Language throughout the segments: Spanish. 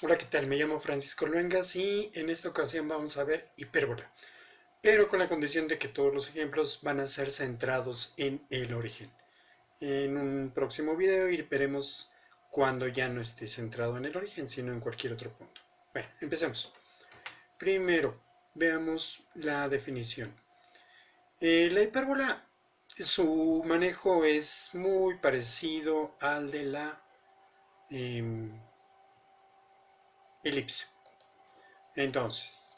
Hola, ¿qué tal? Me llamo Francisco Luengas y en esta ocasión vamos a ver hipérbola, pero con la condición de que todos los ejemplos van a ser centrados en el origen. En un próximo video veremos cuando ya no esté centrado en el origen, sino en cualquier otro punto. Bueno, empecemos. Primero, veamos la definición. La hipérbola, su manejo es muy parecido al de la eh, elipse. Entonces,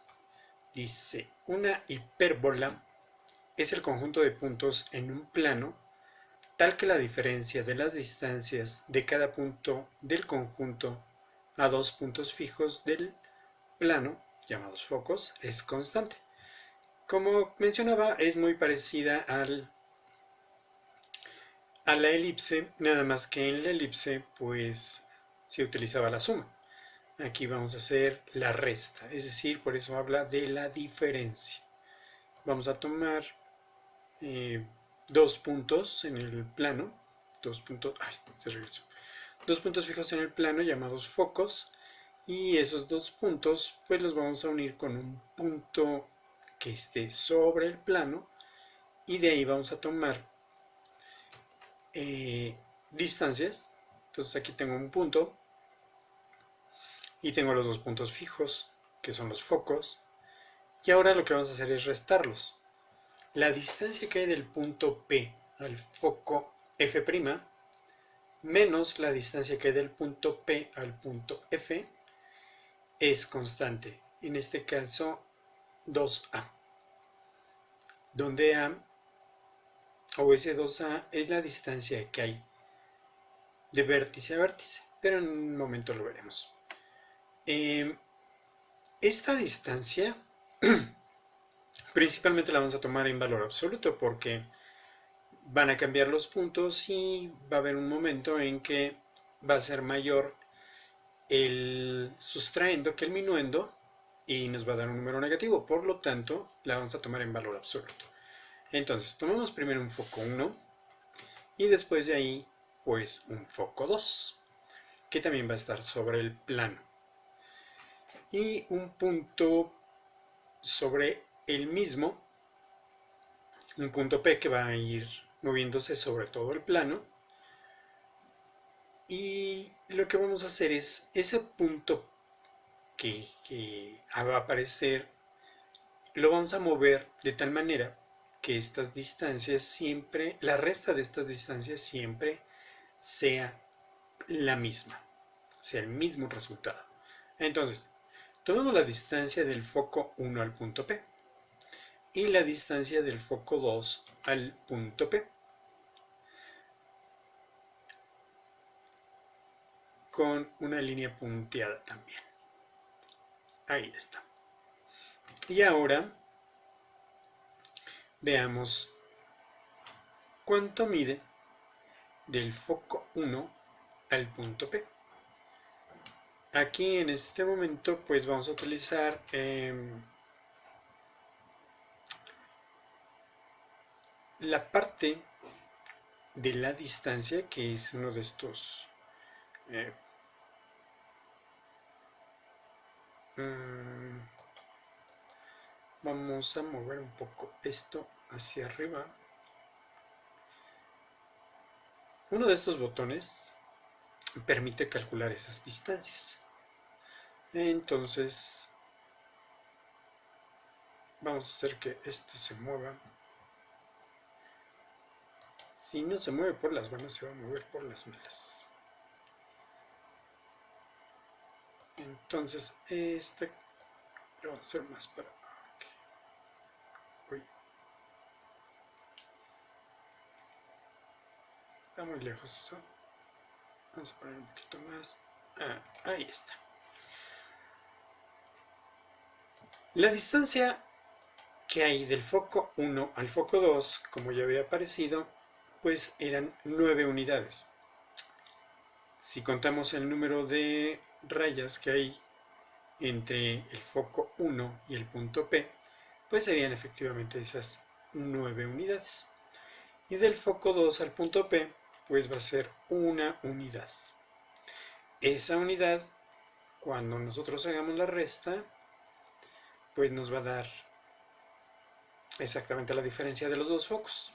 dice, una hipérbola es el conjunto de puntos en un plano tal que la diferencia de las distancias de cada punto del conjunto a dos puntos fijos del plano, llamados focos, es constante. Como mencionaba, es muy parecida a la elipse, nada más que en la elipse pues se utilizaba la suma. Aquí vamos a hacer la resta, es decir, por eso habla de la diferencia. Vamos a tomar eh, dos puntos en el plano, dos puntos, ay, se regresó, dos puntos fijos en el plano llamados focos, y esos dos puntos pues los vamos a unir con un punto que esté sobre el plano, y de ahí vamos a tomar distancias. Entonces aquí tengo un punto y tengo los dos puntos fijos que son los focos, y ahora lo que vamos a hacer es restarlos. La distancia que hay del punto P al foco F' menos la distancia que hay del punto P al punto F es constante. En este caso 2A, donde A o ese 2A es la distancia que hay de vértice a vértice, pero en un momento lo veremos. Esta distancia principalmente la vamos a tomar en valor absoluto porque van a cambiar los puntos y va a haber un momento en que va a ser mayor el sustraendo que el minuendo y nos va a dar un número negativo, por lo tanto la vamos a tomar en valor absoluto. Entonces tomamos primero un foco 1 y después de ahí pues un foco 2 que también va a estar sobre el plano y un punto sobre el mismo, un punto P que va a ir moviéndose sobre todo el plano, y lo que vamos a hacer es ese punto que va a aparecer, lo vamos a mover de tal manera que estas distancias siempre, la resta de estas distancias siempre sea la misma, sea el mismo resultado. Entonces, tomamos la distancia del foco 1 al punto P y la distancia del foco 2 al punto P con una línea punteada también. Ahí está. Y ahora veamos cuánto mide del foco 1 al punto P. Aquí en este momento pues vamos a utilizar la parte de la distancia, que es uno de estos eh, vamos a mover un poco esto hacia arriba. Uno de estos botones permite calcular esas distancias. Entonces vamos a hacer que esto se mueva. Si no se mueve por las buenas, se va a mover por las malas. Entonces este lo vamos a hacer más para aquí. Uy. Está muy lejos eso. Vamos a poner un poquito más. Ahí está. La distancia que hay del foco 1 al foco 2, como ya había aparecido, pues eran 9 unidades. Si contamos el número de rayas que hay entre el foco 1 y el punto P, pues serían efectivamente esas 9 unidades. Y del foco 2 al punto P, pues va a ser una unidad. Esa unidad cuando nosotros hagamos la resta, pues nos va a dar exactamente la diferencia de los dos focos.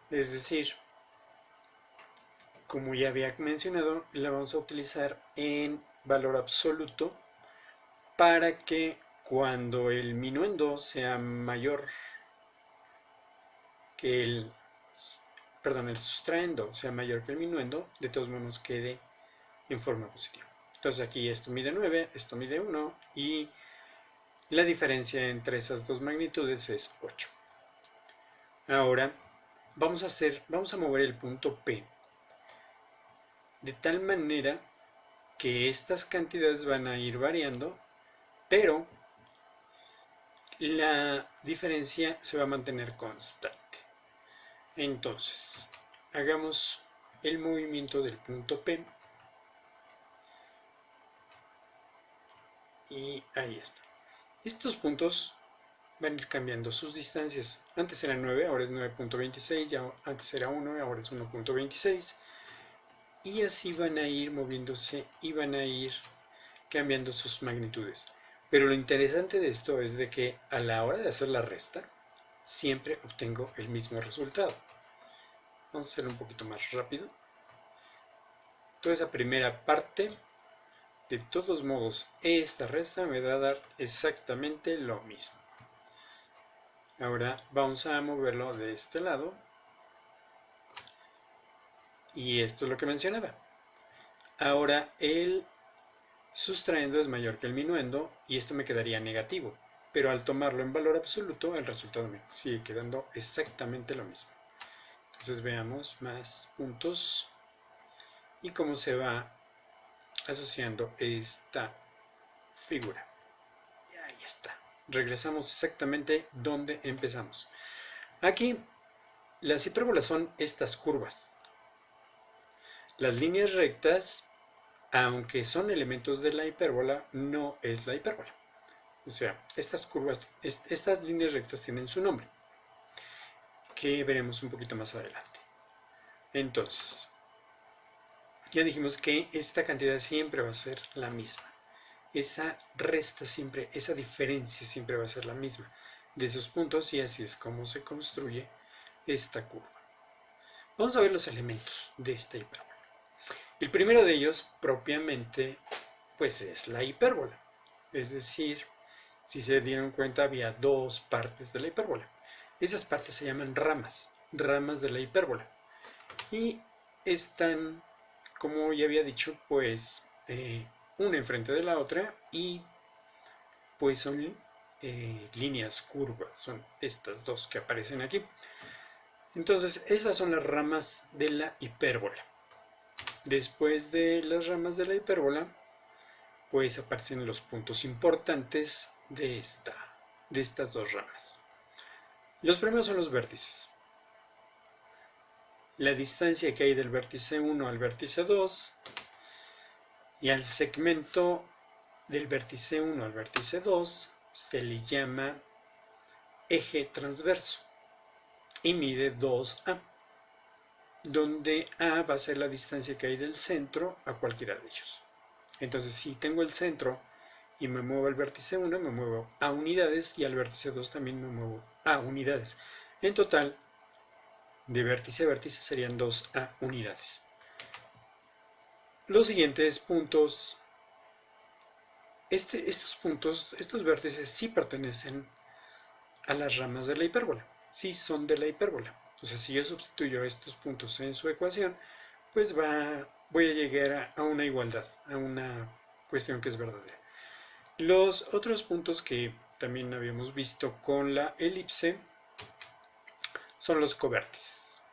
Es decir, como ya había mencionado, la vamos a utilizar en valor absoluto para que cuando el minuendo sea mayor que el sustraendo sea mayor que el minuendo, de todos modos nos quede en forma positiva. Entonces aquí esto mide 9, esto mide 1 y la diferencia entre esas dos magnitudes es 8. Ahora vamos a mover el punto P de tal manera que estas cantidades van a ir variando, pero la diferencia se va a mantener constante. Entonces, hagamos el movimiento del punto P. Y ahí está. Estos puntos van a ir cambiando sus distancias. Antes era 9, ahora es 9.26, ya antes era 1, ahora es 1.26. Y así van a ir moviéndose y van a ir cambiando sus magnitudes. Pero lo interesante de esto es de que a la hora de hacer la resta, siempre obtengo el mismo resultado. Vamos a hacerlo un poquito más rápido. Toda esa primera parte, de todos modos, esta resta me va a dar exactamente lo mismo. Ahora vamos a moverlo de este lado. Y esto es lo que mencionaba. Ahora el sustraendo es mayor que el minuendo y esto me quedaría negativo. Pero al tomarlo en valor absoluto, el resultado me sigue quedando exactamente lo mismo. Entonces veamos más puntos y cómo se va asociando esta figura. Y ahí está. Regresamos exactamente donde empezamos. Aquí las hipérbolas son estas curvas. Las líneas rectas, aunque son elementos de la hipérbola, no es la hipérbola. O sea, estas curvas, estas líneas rectas tienen su nombre, que veremos un poquito más adelante. Entonces, ya dijimos que esta cantidad siempre va a ser la misma. Esa resta siempre, esa diferencia siempre va a ser la misma de esos puntos y así es como se construye esta curva. Vamos a ver los elementos de esta hipérbola. El primero de ellos, propiamente, pues es la hipérbola. Es decir, si se dieron cuenta, había dos partes de la hipérbola. Esas partes se llaman ramas, ramas de la hipérbola. Y están, como ya había dicho, pues una enfrente de la otra y pues son líneas curvas, son estas dos que aparecen aquí. Entonces, esas son las ramas de la hipérbola. Después de las ramas de la hipérbola, pues aparecen los puntos importantes de estas dos ramas. Los primeros son los vértices. La distancia que hay del vértice 1 al vértice 2 y al segmento del vértice 1 al vértice 2 se le llama eje transverso y mide 2A, donde A va a ser la distancia que hay del centro a cualquiera de ellos. Entonces, si tengo el centro y me muevo al vértice 1, me muevo a unidades y al vértice 2 también me muevo a unidades. En total, de vértice a vértice serían 2A unidades. Los siguientes puntos, estos vértices sí pertenecen a las ramas de la hipérbola, sí son de la hipérbola. O sea, si yo sustituyo estos puntos en su ecuación, pues voy a llegar a una igualdad, a una cuestión que es verdadera. Los otros puntos que también habíamos visto con la elipse son los covértices.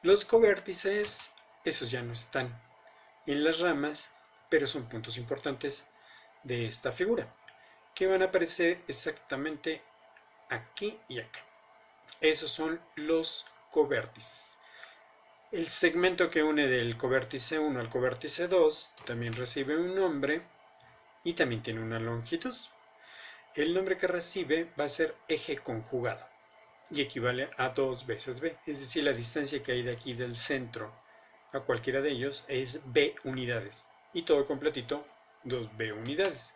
Los covértices, esos ya no están en las ramas, pero son puntos importantes de esta figura, que van a aparecer exactamente aquí y acá. Esos son los covértices. El segmento que une del covértice 1 al covértice 2 también recibe un nombre y también tiene una longitud. El nombre que recibe va a ser eje conjugado y equivale a 2 veces b, es decir, la distancia que hay de aquí del centro a cualquiera de ellos es b unidades y todo completito 2b unidades.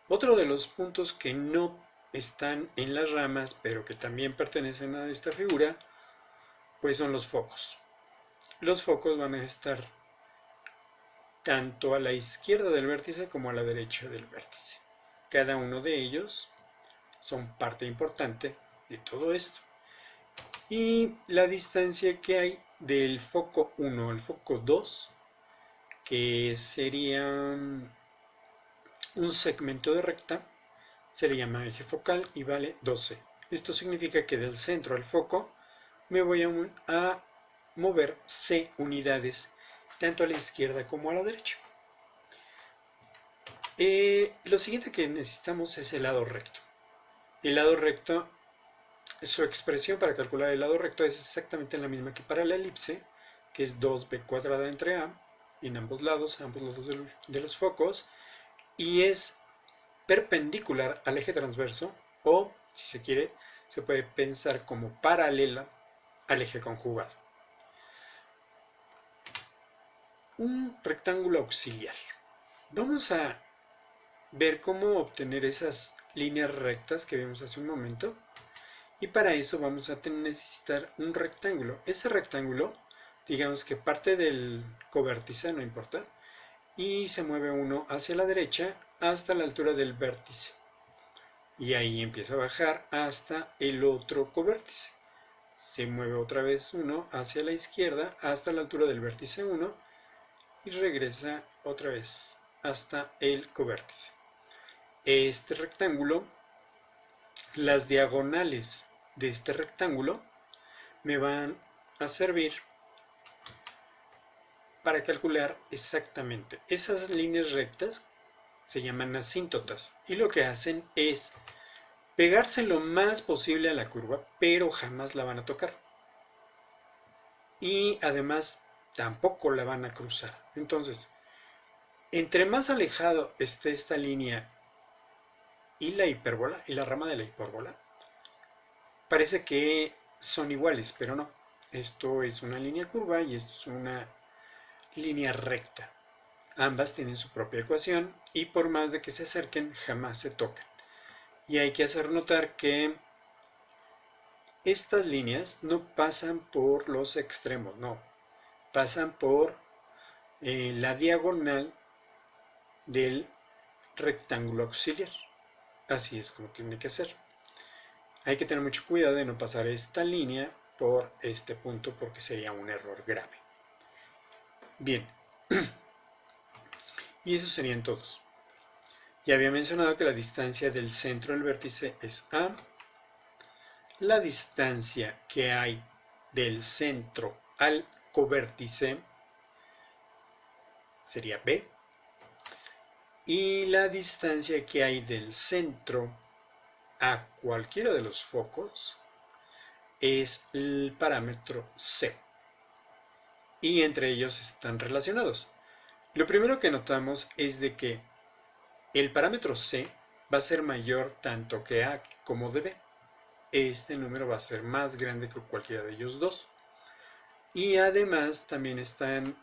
Otro de los puntos que no están en las ramas, pero que también pertenecen a esta figura, pues son los focos. Los focos van a estar tanto a la izquierda del vértice como a la derecha del vértice. Cada uno de ellos son parte importante de todo esto. Y la distancia que hay del foco 1 al foco 2, que sería un segmento de recta, se le llama eje focal y vale 12. Esto significa que del centro al foco me voy a mover c unidades, tanto a la izquierda como a la derecha. Lo siguiente que necesitamos es el lado recto. El lado recto, su expresión para calcular el lado recto es exactamente la misma que para la elipse, que es 2b cuadrada entre a, en ambos lados de los focos, y es perpendicular al eje transverso, o, si se quiere, se puede pensar como paralela al eje conjugado. Un rectángulo auxiliar. Vamos a ver cómo obtener esas líneas rectas que vimos hace un momento, y para eso vamos a necesitar un rectángulo. Ese rectángulo, digamos que parte del covértice, no importa, y se mueve uno hacia la derecha hasta la altura del vértice, y ahí empieza a bajar hasta el otro covértice. Se mueve otra vez uno hacia la izquierda hasta la altura del vértice 1 y regresa otra vez hasta el covértice. Este rectángulo, las diagonales de este rectángulo me van a servir para calcular exactamente. Esas líneas rectas se llaman asíntotas y lo que hacen es pegarse lo más posible a la curva, pero jamás la van a tocar. Y además tampoco la van a cruzar. Entonces, entre más alejado esté esta línea y la hipérbola, y la rama de la hipérbola, parece que son iguales, pero no. Esto es una línea curva y esto es una línea recta. Ambas tienen su propia ecuación y por más de que se acerquen, jamás se tocan. Y hay que hacer notar que estas líneas no pasan por los extremos, no. Pasan por la diagonal del rectángulo auxiliar. Así es como tiene que ser. Hay que tener mucho cuidado de no pasar esta línea por este punto porque sería un error grave. Bien. Y esos serían todos. Ya había mencionado que la distancia del centro del vértice es A. La distancia que hay del centro al covértice sería B. Y la distancia que hay del centro a cualquiera de los focos es el parámetro C. Y entre ellos están relacionados. Lo primero que notamos es de que el parámetro C va a ser mayor tanto que A como de B. Este número va a ser más grande que cualquiera de ellos dos. Y además también están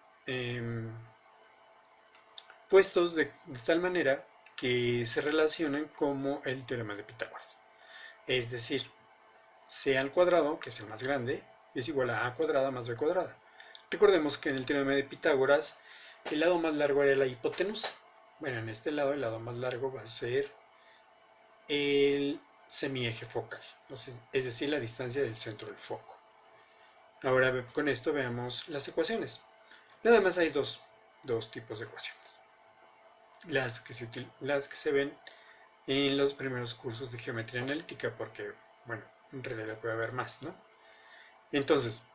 puestos de tal manera que se relacionan como el teorema de Pitágoras. Es decir, C al cuadrado, que es el más grande, es igual a A cuadrada más B cuadrada. Recordemos que en el teorema de Pitágoras el lado más largo era la hipotenusa. Bueno, en este lado el lado más largo va a ser el semieje focal, es decir, la distancia del centro del foco. Ahora con esto veamos las ecuaciones. Nada más hay dos tipos de ecuaciones. Las que se ven en los primeros cursos de geometría analítica, porque, bueno, en realidad puede haber más, ¿no? Entonces,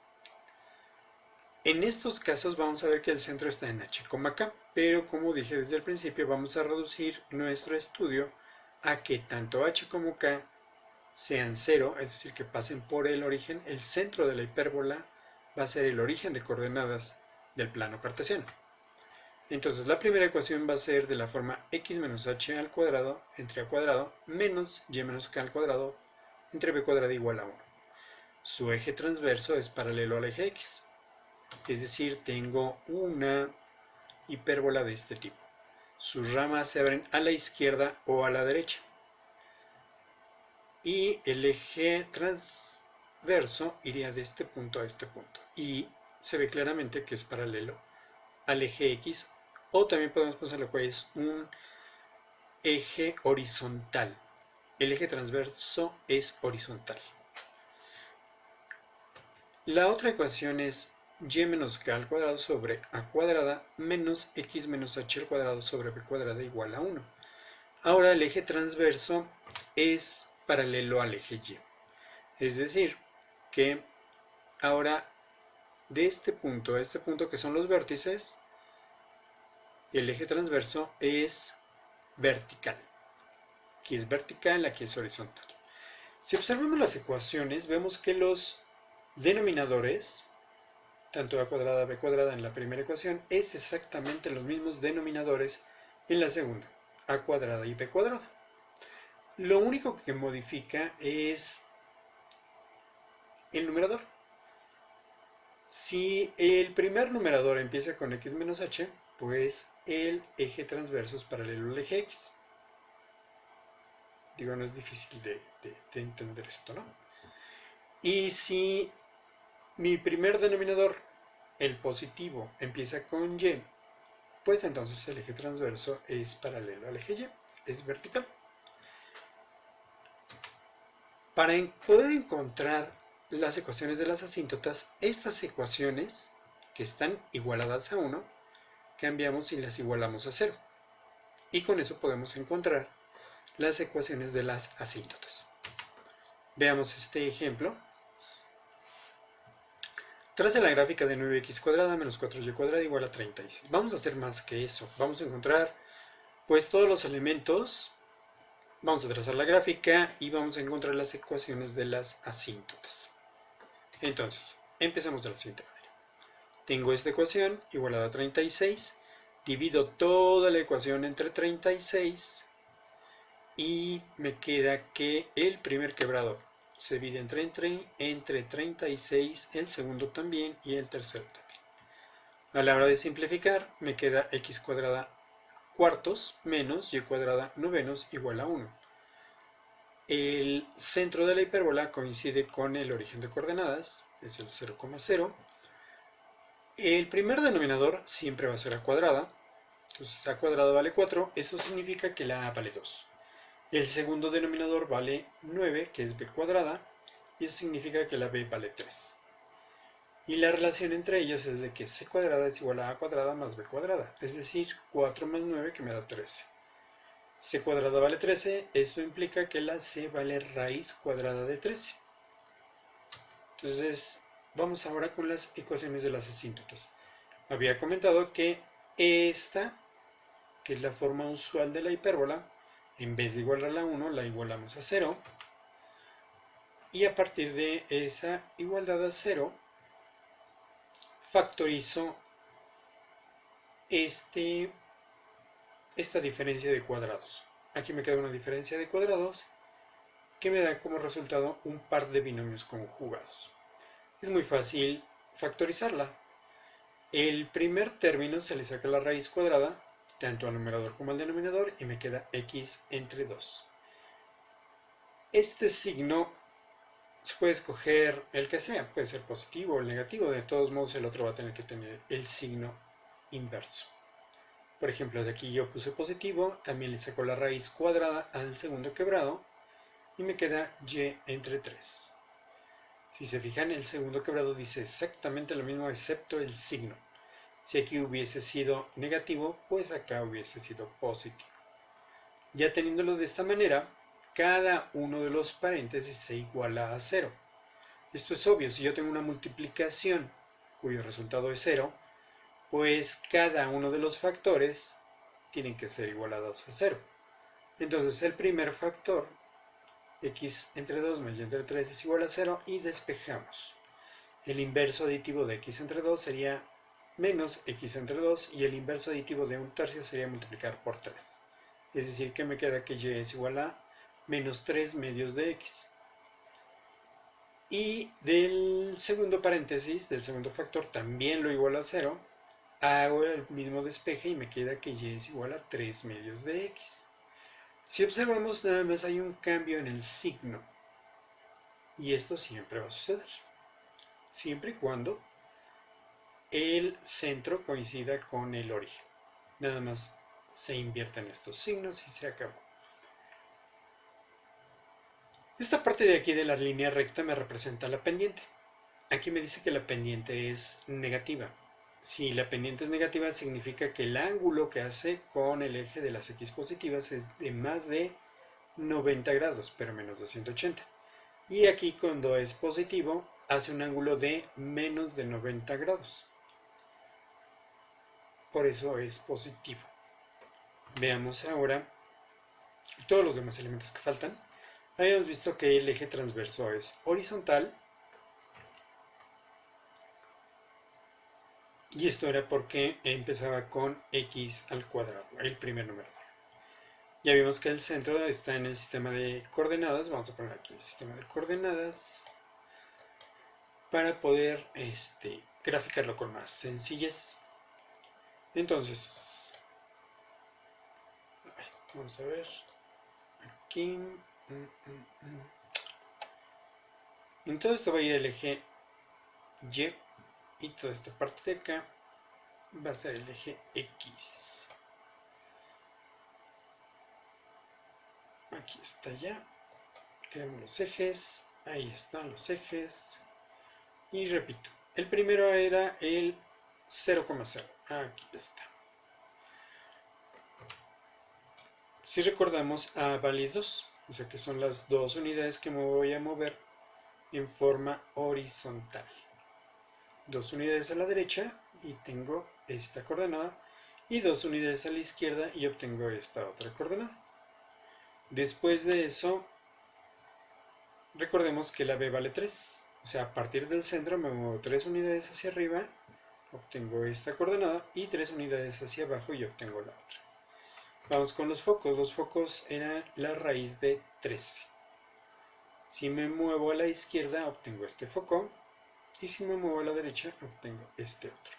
en estos casos vamos a ver que el centro está en H, K, pero como dije desde el principio, vamos a reducir nuestro estudio a que tanto H como K sean 0, es decir, que pasen por el origen. El centro de la hipérbola va a ser el origen de coordenadas del plano cartesiano. Entonces la primera ecuación va a ser de la forma x menos h al cuadrado entre a cuadrado menos y menos k al cuadrado entre b cuadrado igual a 1. Su eje transverso es paralelo al eje x. Es decir, tengo una hipérbola de este tipo. sus ramas se abren a la izquierda o a la derecha. Y el eje transverso iría de este punto a este punto. Y se ve claramente que es paralelo al eje X. O también podemos pensarlo que es un eje horizontal. El eje transverso es horizontal. La otra ecuación es y menos k al cuadrado sobre a cuadrada menos x menos h al cuadrado sobre b cuadrada igual a 1. Ahora el eje transverso es paralelo al eje y. Es decir, que ahora de este punto a este punto, que son los vértices, el eje transverso es vertical. Aquí es vertical, aquí es horizontal. Si observamos las ecuaciones, vemos que los denominadores, tanto a cuadrada b cuadrada en la primera ecuación, es exactamente los mismos denominadores en la segunda, a cuadrada y b cuadrada. Lo único que modifica es el numerador. Si el primer numerador empieza con x menos h, pues el eje transverso es paralelo al eje x. Digo, no es difícil de entender esto, ¿no? Y si mi primer denominador, el positivo, empieza con y, pues entonces el eje transverso es paralelo al eje y, es vertical. Para poder encontrar las ecuaciones de las asíntotas, estas ecuaciones que están igualadas a 1, cambiamos y las igualamos a 0. Y con eso podemos encontrar las ecuaciones de las asíntotas. Veamos este ejemplo. Trace la gráfica de 9x cuadrada menos 4y cuadrada igual a 36. Vamos a hacer más que eso. Vamos a encontrar pues todos los elementos. Vamos a trazar la gráfica y vamos a encontrar las ecuaciones de las asíntotas. Entonces, empezamos de la siguiente manera. Tengo esta ecuación igualada a 36. Divido toda la ecuación entre 36 y me queda que el primer quebrado se divide entre 36, el segundo también y el tercero también. A la hora de simplificar me queda x cuadrada cuartos menos y cuadrada novenos igual a 1. El centro de la hipérbola coincide con el origen de coordenadas, es el 0,0. El primer denominador siempre va a ser a cuadrada, entonces a cuadrada vale 4, eso significa que la a vale 2. El segundo denominador vale 9, que es b cuadrada, y eso significa que la b vale 3. Y la relación entre ellos es de que c cuadrada es igual a cuadrada más b cuadrada, es decir, 4 más 9 que me da 13. C cuadrada vale 13, esto implica que la c vale raíz cuadrada de 13. Entonces, vamos ahora con las ecuaciones de las asíntotas. Había comentado que esta, que es la forma usual de la hipérbola, en vez de igualarla a 1, la igualamos a 0. Y a partir de esa igualdad a 0, factorizo esta diferencia de cuadrados. Aquí me queda una diferencia de cuadrados que me da como resultado un par de binomios conjugados. Es muy fácil factorizarla. El primer término se le saca la raíz cuadrada, tanto al numerador como al denominador, y me queda x entre 2. Este signo se puede escoger el que sea, puede ser positivo o negativo, de todos modos el otro va a tener que tener el signo inverso. Por ejemplo, de aquí yo puse positivo, también le saco la raíz cuadrada al segundo quebrado y me queda y entre 3. Si se fijan, el segundo quebrado dice exactamente lo mismo excepto el signo. Si aquí hubiese sido negativo, pues acá hubiese sido positivo. Ya teniéndolo de esta manera, cada uno de los paréntesis se iguala a 0. Esto es obvio, si yo tengo una multiplicación cuyo resultado es 0, pues cada uno de los factores tienen que ser igualados a 0. Entonces el primer factor, x entre 2 más y entre 3 es igual a 0 y despejamos. El inverso aditivo de x entre 2 sería menos x entre 2 y el inverso aditivo de un tercio sería multiplicar por 3. Es decir, que me queda que y es igual a menos 3 medios de x. Y del segundo paréntesis, del segundo factor, también lo igual a 0. hago el mismo despeje y me queda que y es igual a 3 medios de x. Si observamos, nada más hay un cambio en el signo. Y esto siempre va a suceder. Siempre y cuando el centro coincida con el origen. Nada más se invierten estos signos y se acabó. Esta parte de aquí de la línea recta me representa la pendiente. Aquí me dice que la pendiente es negativa. Si la pendiente es negativa, significa que el ángulo que hace con el eje de las x positivas es de más de 90 grados, pero menos de 180. Y aquí cuando es positivo, hace un ángulo de menos de 90 grados. Por eso es positivo. Veamos ahora todos los demás elementos que faltan. Habíamos visto que el eje transverso es horizontal. Y esto era porque empezaba con x al cuadrado, el primer numerador. Ya vimos que el centro está en el sistema de coordenadas. Vamos a poner aquí el sistema de coordenadas para poder graficarlo con más sencillez. Entonces, vamos a ver aquí. En todo esto va a ir el eje y, y toda esta parte de acá va a ser el eje x. Aquí está ya. Creamos los ejes. Ahí están los ejes. Y repito, el primero era el 0,0. Aquí está. Si recordamos A vale 2, o sea que son las dos unidades que me voy a mover en forma horizontal. 2 unidades a la derecha y tengo esta coordenada, y 2 unidades a la izquierda y obtengo esta otra coordenada. Después de eso, recordemos que la B vale 3, o sea, a partir del centro me muevo 3 unidades hacia arriba, obtengo esta coordenada, y 3 unidades hacia abajo y obtengo la otra. Vamos con los focos. Los focos eran la raíz de 13. Si me muevo a la izquierda, obtengo este foco, y si me muevo a la derecha, obtengo este otro.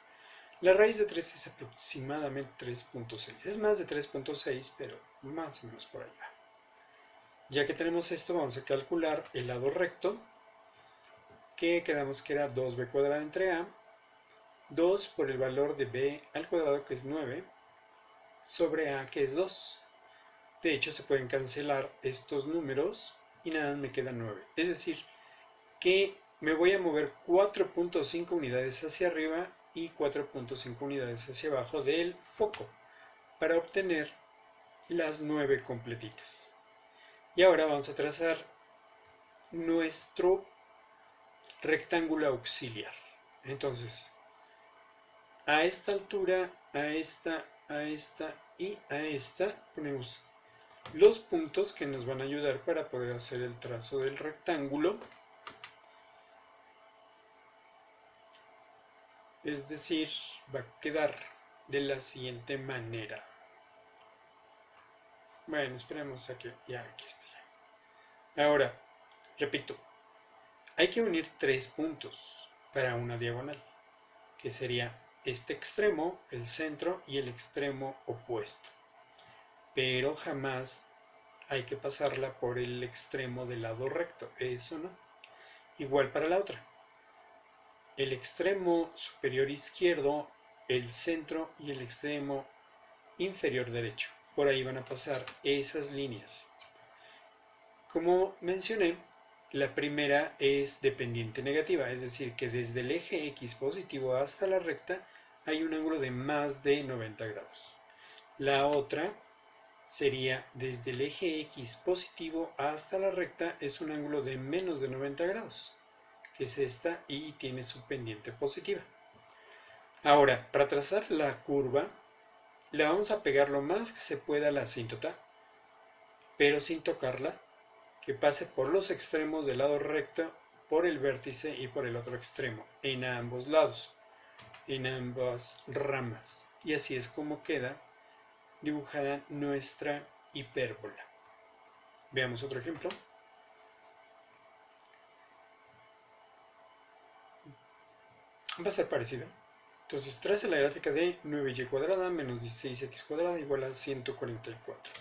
La raíz de 13 es aproximadamente 3.6. Es más de 3.6, pero más o menos por ahí va. Ya que tenemos esto, vamos a calcular el lado recto, que quedamos que era 2b cuadrado entre a, 2 por el valor de b al cuadrado, que es 9, sobre a, que es 2. De hecho, se pueden cancelar estos números y nada, me queda 9. Es decir, que me voy a mover 4.5 unidades hacia arriba y 4.5 unidades hacia abajo del foco para obtener las 9 completitas. Y ahora vamos a trazar nuestro rectángulo auxiliar. Entonces, a esta altura, a esta y a esta ponemos los puntos que nos van a ayudar para poder hacer el trazo del rectángulo. Es decir, va a quedar de la siguiente manera. Bueno, esperemos a que ya aquí esté. Ahora, repito, hay que unir 3 puntos para una diagonal, que sería este extremo, el centro y el extremo opuesto. Pero jamás hay que pasarla por el extremo del lado recto, eso no. Igual para la otra. El extremo superior izquierdo, el centro y el extremo inferior derecho. Por ahí van a pasar esas líneas. Como mencioné, la primera es dependiente negativa, es decir, que desde el eje X positivo hasta la recta hay un ángulo de más de 90 grados. La otra sería desde el eje X positivo hasta la recta es un ángulo de menos de 90 grados, que es esta, y tiene su pendiente positiva. Ahora, para trazar la curva, le vamos a pegar lo más que se pueda a la asíntota, pero sin tocarla, que pase por los extremos del lado recto, por el vértice y por el otro extremo, en ambos lados, en ambas ramas. Y así es como queda dibujada nuestra hipérbola. Veamos otro ejemplo. Va a ser parecido. Entonces trace la gráfica de 9y cuadrada menos 16x cuadrada igual a 144.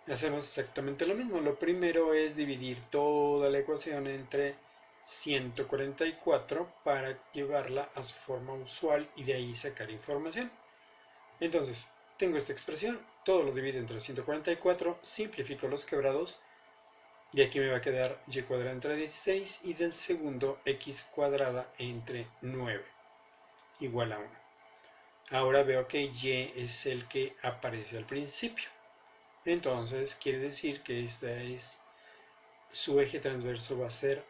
Hacemos exactamente lo mismo. Lo primero es dividir toda la ecuación entre 144 para llevarla a su forma usual y de ahí sacar información. Entonces, tengo esta expresión, todo lo divido entre 144, simplifico los quebrados, y aquí me va a quedar y cuadrada entre 16 y del segundo x cuadrada entre 9 igual a 1. Ahora veo que y es el que aparece al principio. Entonces quiere decir que su eje transverso va a ser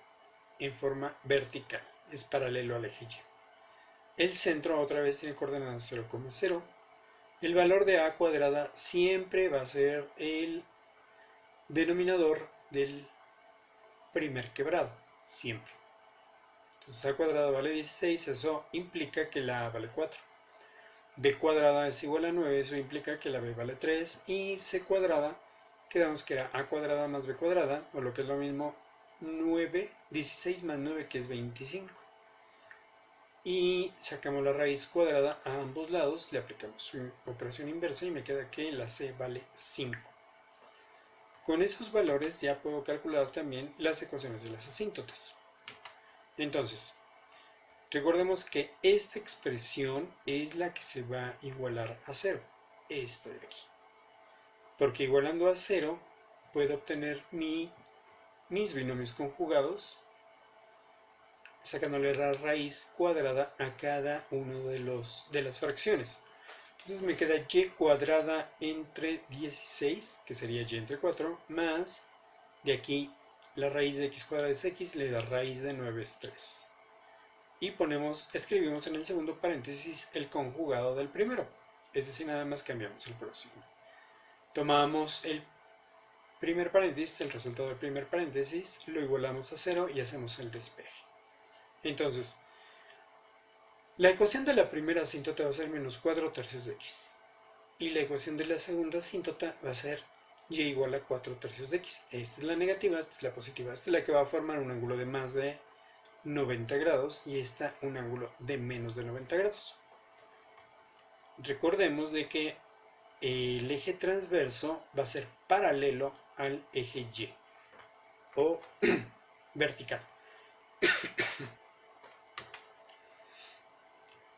en forma vertical, es paralelo al eje y. El centro otra vez tiene coordenadas 0,0. El valor de a cuadrada siempre va a ser el denominador del primer quebrado, siempre. Entonces a cuadrada vale 16, eso implica que la a vale 4. B cuadrada es igual a 9, eso implica que la b vale 3. Y c cuadrada, quedamos que era a cuadrada más b cuadrada, o lo que es lo mismo, 16 más 9, que es 25. Y sacamos la raíz cuadrada a ambos lados, le aplicamos su operación inversa y me queda que la c vale 5. Con esos valores ya puedo calcular también las ecuaciones de las asíntotas. Entonces, recordemos que esta expresión es la que se va a igualar a 0, esta de aquí. Porque igualando a 0 puedo obtener mis binomios conjugados, sacándole la raíz cuadrada a cada uno de las fracciones. Entonces me queda y cuadrada entre 16, que sería y entre 4, más de aquí la raíz de x cuadrada es x, la raíz de 9 es 3. Y escribimos en el segundo paréntesis el conjugado del primero, es decir, nada más cambiamos el próximo. Tomamos el primer paréntesis, el resultado del primer paréntesis, lo igualamos a 0 y hacemos el despeje. Entonces, la ecuación de la primera asíntota va a ser menos 4 tercios de x. Y la ecuación de la segunda asíntota va a ser y igual a 4 tercios de x. Esta es la negativa, esta es la positiva. Esta es la que va a formar un ángulo de más de 90 grados y esta un ángulo de menos de 90 grados. Recordemos de que el eje transverso va a ser paralelo al eje y o vertical.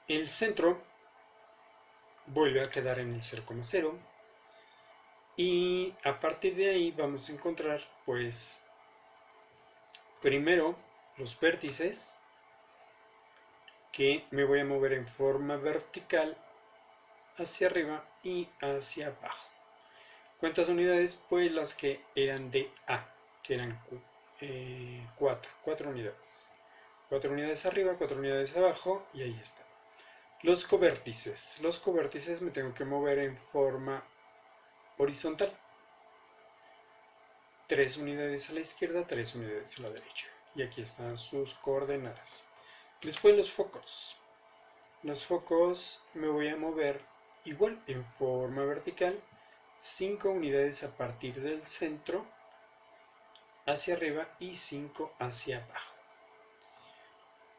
El centro vuelve a quedar en el 0,0 y a partir de ahí vamos a encontrar pues primero los vértices, que me voy a mover en forma vertical hacia arriba y hacia abajo. ¿Cuántas unidades? Pues las que eran de A, que eran 4 unidades. 4 unidades arriba, 4 unidades abajo y ahí está. Los covértices. Los covértices me tengo que mover en forma horizontal. 3 unidades a la izquierda, 3 unidades a la derecha. Y aquí están sus coordenadas. Después los focos. Los focos me voy a mover igual en forma vertical. 5 unidades a partir del centro hacia arriba y 5 hacia abajo.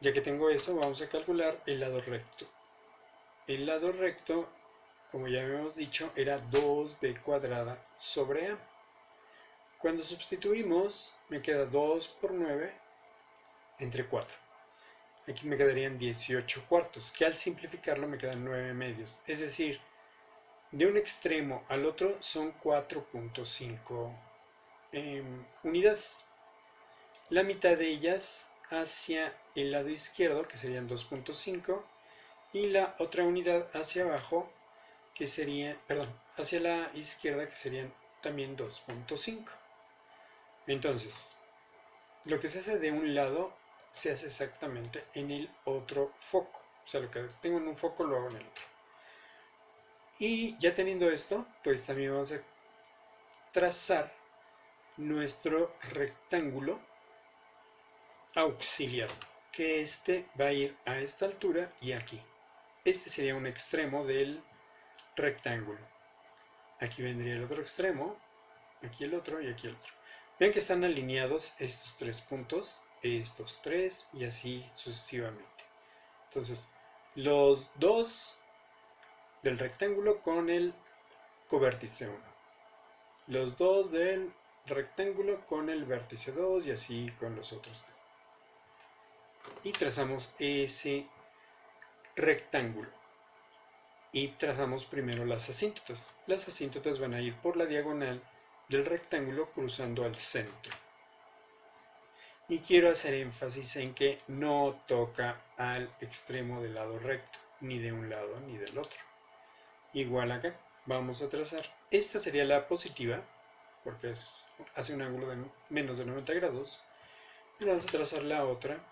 Ya que tengo eso, vamos a calcular el lado recto. El lado recto, como ya habíamos dicho, era 2b cuadrada sobre a. Cuando sustituimos, me queda 2 por 9 entre 4. Aquí me quedarían 18 cuartos, que al simplificarlo me quedan 9 medios. Es decir, de un extremo al otro son 4.5 unidades. La mitad de ellas hacia el lado izquierdo, que serían 2.5, y la otra unidad hacia abajo, que sería, hacia la izquierda, que serían también 2.5. Entonces, lo que se hace de un lado se hace exactamente en el otro foco. O sea, lo que tengo en un foco lo hago en el otro. Y ya teniendo esto, pues también vamos a trazar nuestro rectángulo auxiliar, que este va a ir a esta altura y aquí. Este sería un extremo del rectángulo. Aquí vendría el otro extremo, aquí el otro y aquí el otro. Vean que están alineados estos 3 puntos, estos 3 y así sucesivamente. Entonces, los dos del rectángulo con el covértice 1, los dos del rectángulo con el vértice 2 y así con los otros. Y trazamos ese rectángulo. Y trazamos primero las asíntotas. Las asíntotas van a ir por la diagonal del rectángulo cruzando al centro. Y quiero hacer énfasis en que no toca al extremo del lado recto, ni de un lado ni del otro. Igual acá, vamos a trazar. Esta sería la positiva, porque hace un ángulo de menos de 90 grados. Y vamos a trazar la otra,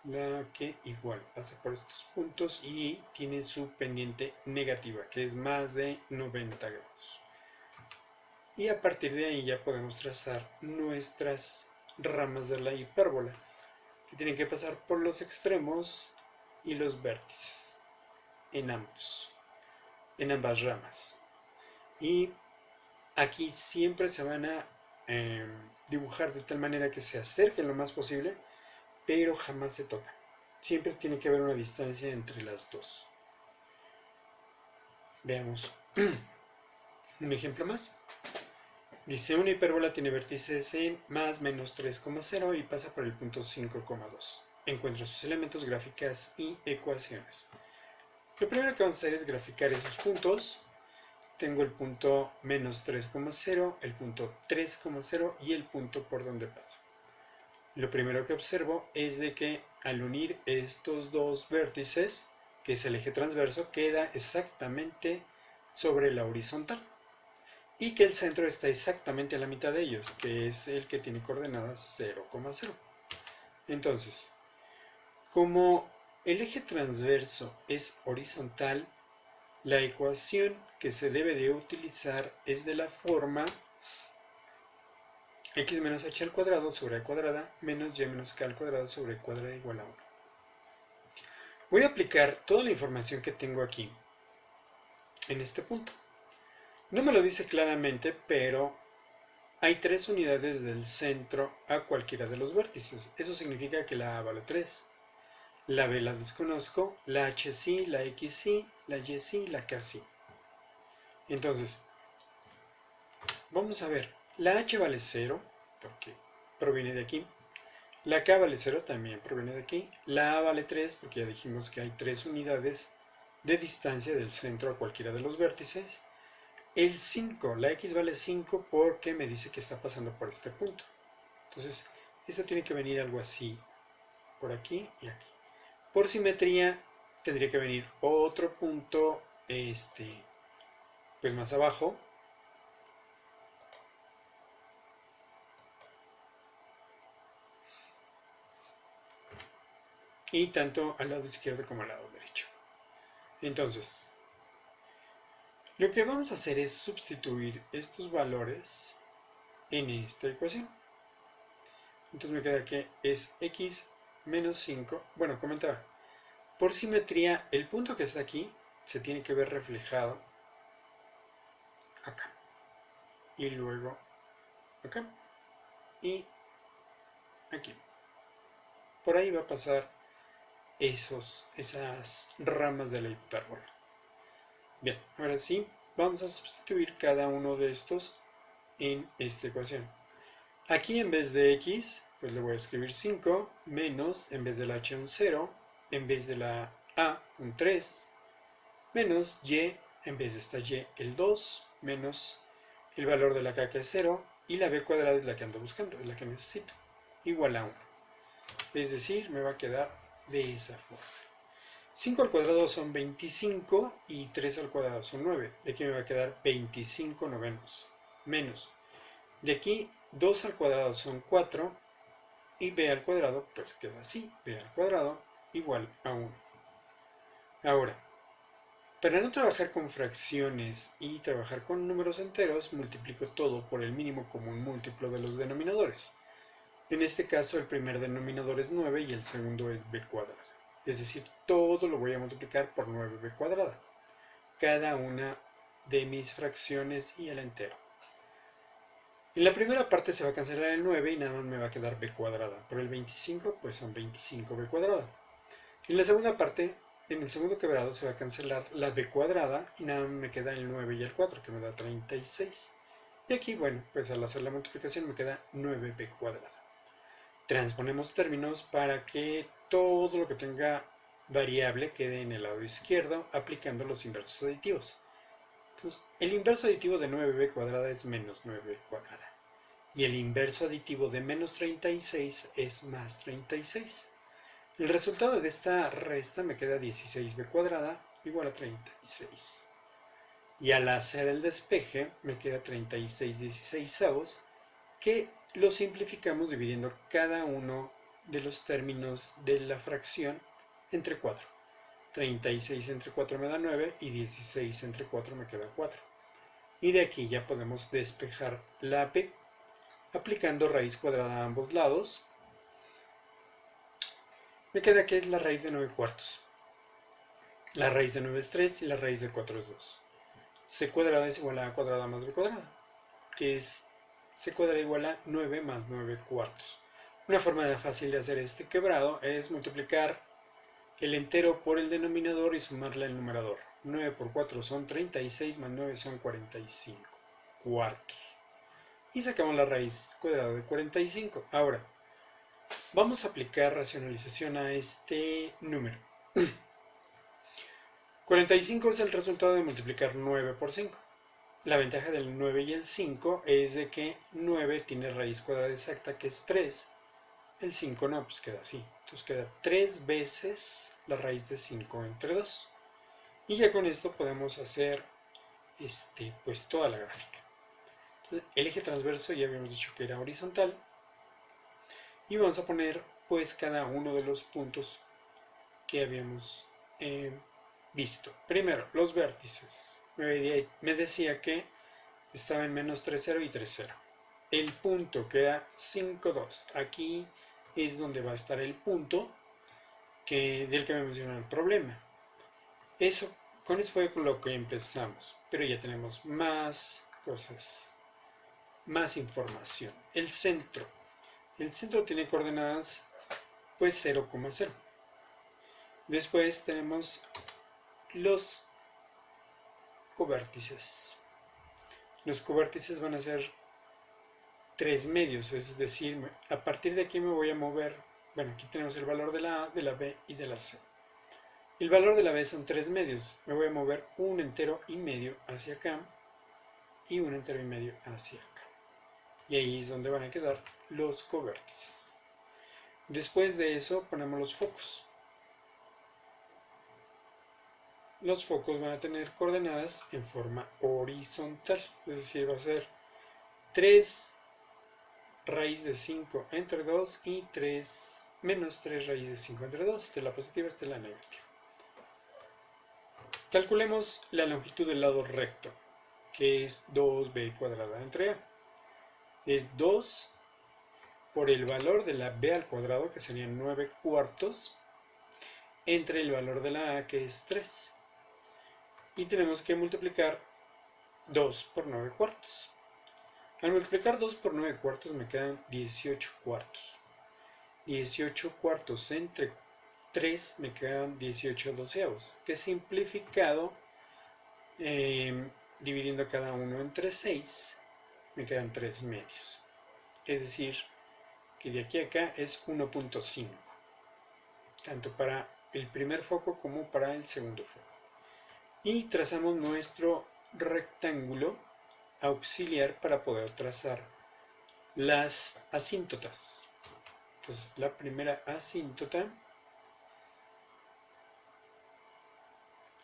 la que igual pasa por estos puntos y tiene su pendiente negativa, que es más de 90 grados. Y a partir de ahí ya podemos trazar nuestras ramas de la hipérbola, que tienen que pasar por los extremos y los vértices, en ambas ramas. Y aquí siempre se van a dibujar de tal manera que se acerquen lo más posible, pero jamás se tocan. Siempre tiene que haber una distancia entre las dos. Veamos un ejemplo más. Dice, una hipérbola tiene vértices en más menos 3,0 y pasa por el punto 5,2. Encuentra sus elementos, gráficas y ecuaciones. Lo primero que vamos a hacer es graficar esos puntos. Tengo el punto menos 3,0, el punto 3,0 y el punto por donde pasa. Lo primero que observo es de que al unir estos dos vértices, que es el eje transverso, queda exactamente sobre la horizontal. Y que el centro está exactamente a la mitad de ellos, que es el que tiene coordenadas 0,0. Entonces, como el eje transverso es horizontal, la ecuación que se debe de utilizar es de la forma x menos h al cuadrado sobre a cuadrada menos y menos k al cuadrado sobre cuadrada igual a 1. Voy a aplicar toda la información que tengo aquí en este punto. No me lo dice claramente, pero hay 3 unidades del centro a cualquiera de los vértices. Eso significa que la A vale 3. La B la desconozco, la H sí, la X sí, la Y sí, la K sí. Entonces, vamos a ver. La H vale 0, porque proviene de aquí. La K vale 0, también proviene de aquí. La A vale 3, porque ya dijimos que hay 3 unidades de distancia del centro a cualquiera de los vértices. El 5, la X vale 5 porque me dice que está pasando por este punto. Entonces, esto tiene que venir algo así, por aquí y aquí. Por simetría, tendría que venir otro punto, pues más abajo. Y tanto al lado izquierdo como al lado derecho. Entonces, lo que vamos a hacer es sustituir estos valores en esta ecuación. Entonces me queda que es x menos 5. Bueno, comentaba. Por simetría, el punto que está aquí se tiene que ver reflejado acá. Y luego acá. Y aquí. Por ahí va a pasar esas ramas de la hipérbola. Bien, ahora sí, vamos a sustituir cada uno de estos en esta ecuación. Aquí en vez de x, pues le voy a escribir 5, menos, en vez de la h un 0, en vez de la a un 3, menos y, en vez de esta y el 2, menos el valor de la k que es 0, y la b cuadrada es la que ando buscando, es la que necesito, igual a 1. Es decir, me va a quedar de esa forma. 5 al cuadrado son 25 y 3 al cuadrado son 9. De aquí me va a quedar 25 novenos. Menos. De aquí 2 al cuadrado son 4 y b al cuadrado pues queda así. B al cuadrado igual a 1. Ahora, para no trabajar con fracciones y trabajar con números enteros, multiplico todo por el mínimo común múltiplo de los denominadores. En este caso el primer denominador es 9 y el segundo es b cuadrada. Es decir, todo lo voy a multiplicar por 9b cuadrada. Cada una de mis fracciones y el entero. En la primera parte se va a cancelar el 9 y nada más me va a quedar b cuadrada. Por el 25, pues son 25b cuadrada. En la segunda parte, en el segundo quebrado se va a cancelar la b cuadrada y nada me queda el 9 y el 4, que me da 36. Y aquí, bueno, pues al hacer la multiplicación me queda 9b cuadrada. Transponemos términos para que todo lo que tenga variable quede en el lado izquierdo aplicando los inversos aditivos. Entonces, el inverso aditivo de 9b cuadrada es menos 9b cuadrada. Y el inverso aditivo de menos 36 es más 36. El resultado de esta resta me queda 16b cuadrada igual a 36. Y al hacer el despeje me queda 36 16avos, que lo simplificamos dividiendo cada uno de los términos de la fracción entre 4. 36 entre 4 me da 9 y 16 entre 4 me queda 4. Y de aquí ya podemos despejar la b aplicando raíz cuadrada a ambos lados. Me queda que es la raíz de 9 cuartos. La raíz de 9 es 3 y la raíz de 4 es 2. C cuadrada es igual a A cuadrada más B cuadrada, que es C cuadrada igual a 9 más 9 cuartos. Una forma fácil de hacer este quebrado es multiplicar el entero por el denominador y sumarle al numerador. 9 por 4 son 36 más 9 son 45 cuartos. Y sacamos la raíz cuadrada de 45. Ahora, vamos a aplicar racionalización a este número. 45 es el resultado de multiplicar 9 por 5. La ventaja del 9 y el 5 es de que 9 tiene raíz cuadrada exacta, que es 3. El 5 no, pues queda así. Entonces queda 3 veces la raíz de 5 entre 2. Y ya con esto podemos hacer pues toda la gráfica. Entonces, el eje transverso ya habíamos dicho que era horizontal. Y vamos a poner pues cada uno de los puntos que habíamos visto. Primero, los vértices. Me decía que estaba en menos 3, 0 y 3, 0. El punto que era 5, 2. Aquí es donde va a estar el punto del que me mencionó el problema. Con eso fue con lo que empezamos. Pero ya tenemos más cosas, más información. El centro. El centro tiene coordenadas pues 0,0. Después tenemos los covértices. Los covértices van a ser 3 medios, es decir, a partir de aquí me voy a mover. Bueno, aquí tenemos el valor de la A, de la B y de la C. El valor de la B son 3 medios. Me voy a mover un entero y medio hacia acá y un entero y medio hacia acá. Y ahí es donde van a quedar los covértices. Después de eso ponemos los focos. Los focos van a tener coordenadas en forma horizontal, es decir, va a ser 3 raíz de 5 entre 2 y menos 3 raíz de 5 entre 2. Esta es la positiva, esta es la negativa. Calculemos la longitud del lado recto, que es 2b cuadrada entre a. Es 2 por el valor de la b al cuadrado, que serían 9 cuartos, entre el valor de la a, que es 3. Y tenemos que multiplicar 2 por 9 cuartos. Al multiplicar 2 por 9 cuartos me quedan 18 cuartos. 18 cuartos entre 3 me quedan 18 doceavos, que simplificado, dividiendo cada uno entre 6, me quedan 3 medios. Es decir, que de aquí a acá es 1.5, tanto para el primer foco como para el segundo foco. Y trazamos nuestro rectángulo auxiliar para poder trazar las asíntotas. Entonces, la primera asíntota,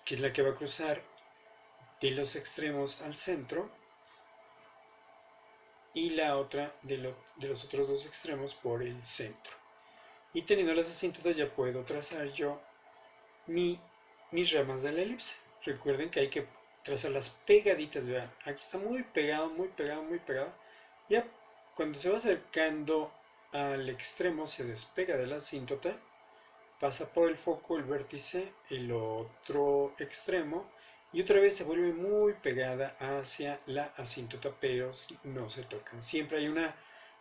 que es la que va a cruzar de los extremos al centro, y la otra de los otros dos extremos por el centro. Y teniendo las asíntotas ya puedo trazar yo mis ramas de la elipse. Recuerden que hay que trazarlas pegaditas, vean, aquí está muy pegado, muy pegado, muy pegado. Ya cuando se va acercando al extremo se despega de la asíntota, pasa por el foco, el vértice, el otro extremo, y otra vez se vuelve muy pegada hacia la asíntota, pero no se tocan. Siempre hay una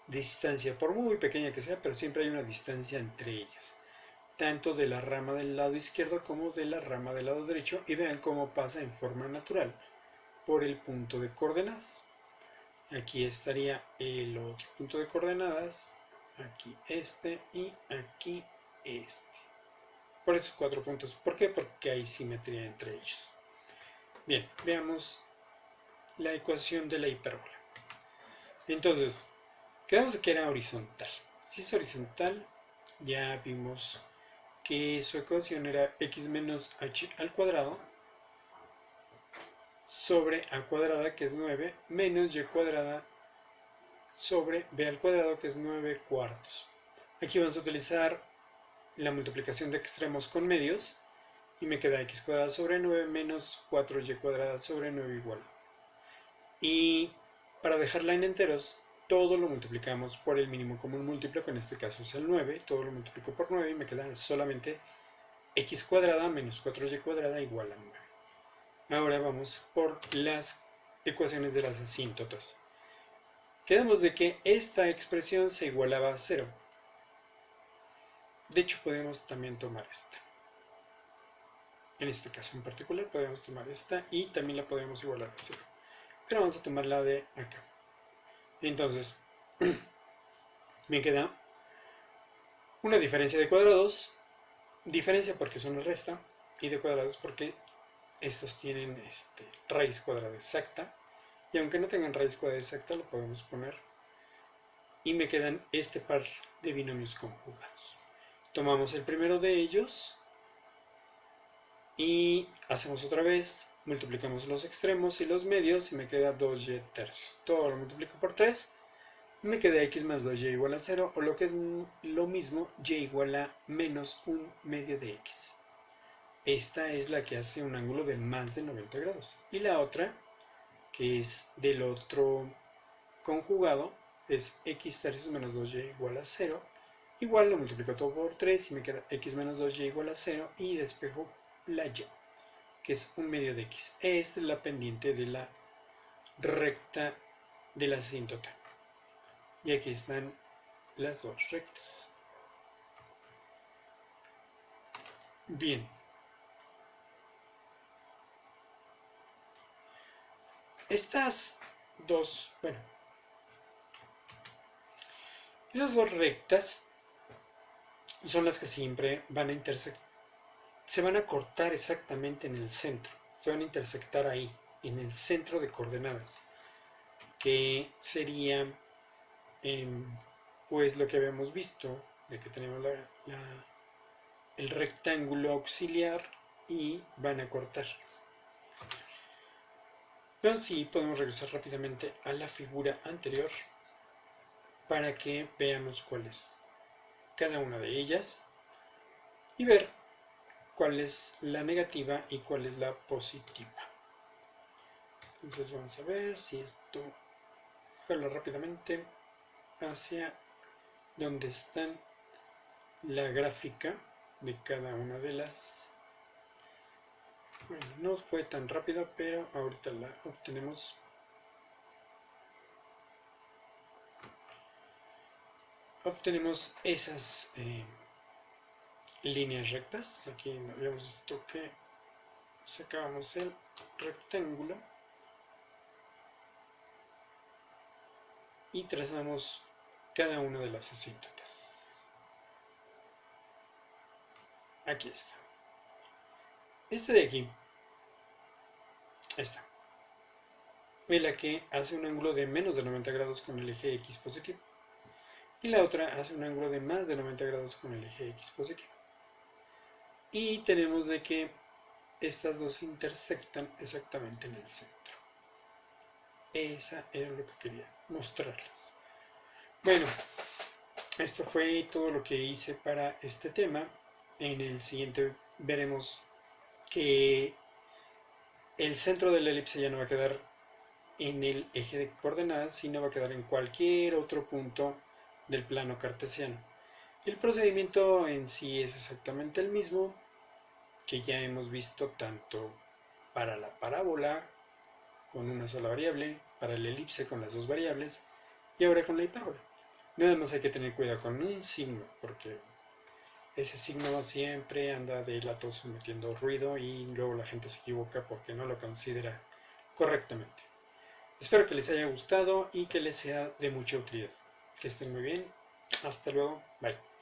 distancia, por muy pequeña que sea, pero siempre hay una distancia entre ellas. tanto de la rama del lado izquierdo como de la rama del lado derecho, y vean cómo pasa en forma natural por el punto de coordenadas. Aquí estaría el otro punto de coordenadas, aquí este y aquí este. Por esos 4 puntos. ¿Por qué? Porque hay simetría entre ellos. Bien, veamos la ecuación de la hipérbola. Entonces, quedamos que era horizontal. Si es horizontal, ya vimos que su ecuación era x menos h al cuadrado sobre a cuadrada, que es 9, menos y cuadrada sobre b al cuadrado, que es 9 cuartos. Aquí vamos a utilizar la multiplicación de extremos con medios, y me queda x cuadrada sobre 9 menos 4y cuadrada sobre 9 igual. Y para dejarla en enteros, todo lo multiplicamos por el mínimo común múltiplo, que en este caso es el 9, todo lo multiplico por 9 y me queda solamente x cuadrada menos 4y cuadrada igual a 9. Ahora vamos por las ecuaciones de las asíntotas. Quedamos de que esta expresión se igualaba a 0. De hecho, podemos también tomar esta. En este caso en particular podemos tomar esta y también la podemos igualar a 0. Pero vamos a tomar la de acá. Entonces, me queda una diferencia de cuadrados, diferencia porque es una resta, y de cuadrados porque estos tienen raíz cuadrada exacta, y aunque no tengan raíz cuadrada exacta lo podemos poner, y me quedan este par de binomios conjugados. Tomamos el primero de ellos y hacemos otra vez, multiplicamos los extremos y los medios y me queda 2y tercios. Todo lo multiplico por 3, me queda x más 2y igual a 0, o lo que es lo mismo, y igual a menos 1 medio de x. Esta es la que hace un ángulo de más de 90 grados. Y la otra, que es del otro conjugado, es x tercios menos 2y igual a 0. Igual lo multiplico todo por 3 y me queda x menos 2y igual a 0, y despejo la y, que es 1 medio de x. Esta es la pendiente de la recta de la asíntota. Y aquí están las dos rectas. Bien. Estas dos, bueno, esas dos rectas son las que siempre van a intersectar, se van a cortar exactamente en el centro, se van a intersectar ahí, en el centro de coordenadas, que sería pues lo que habíamos visto, de que tenemos el rectángulo auxiliar y van a cortar. Pero sí, podemos regresar rápidamente a la figura anterior para que veamos cuál es cada una de ellas y ver cuál es la negativa y cuál es la positiva. Entonces vamos a ver si esto jala rápidamente hacia donde está la gráfica de cada una de las. Bueno, no fue tan rápido, pero ahorita la obtenemos. Obtenemos esas líneas rectas. Aquí habíamos visto que sacábamos el rectángulo y trazamos cada una de las asíntotas. Aquí está. Esta de aquí, esta, es la que hace un ángulo de menos de 90 grados con el eje X positivo. Y la otra hace un ángulo de más de 90 grados con el eje X positivo. Y tenemos de que estas dos intersectan exactamente en el centro. Esa era lo que quería mostrarles. Bueno, esto fue todo lo que hice para este tema. En el siguiente veremos que el centro de la elipse ya no va a quedar en el eje de coordenadas, sino va a quedar en cualquier otro punto del plano cartesiano. El procedimiento en sí es exactamente el mismo que ya hemos visto tanto para la parábola con una sola variable, para la elipse con las dos variables y ahora con la hipérbola. Nada más hay que tener cuidado con un signo, porque ese signo siempre anda de latoso metiendo ruido y luego la gente se equivoca porque no lo considera correctamente. Espero que les haya gustado y que les sea de mucha utilidad. Que estén muy bien. Hasta luego. Bye.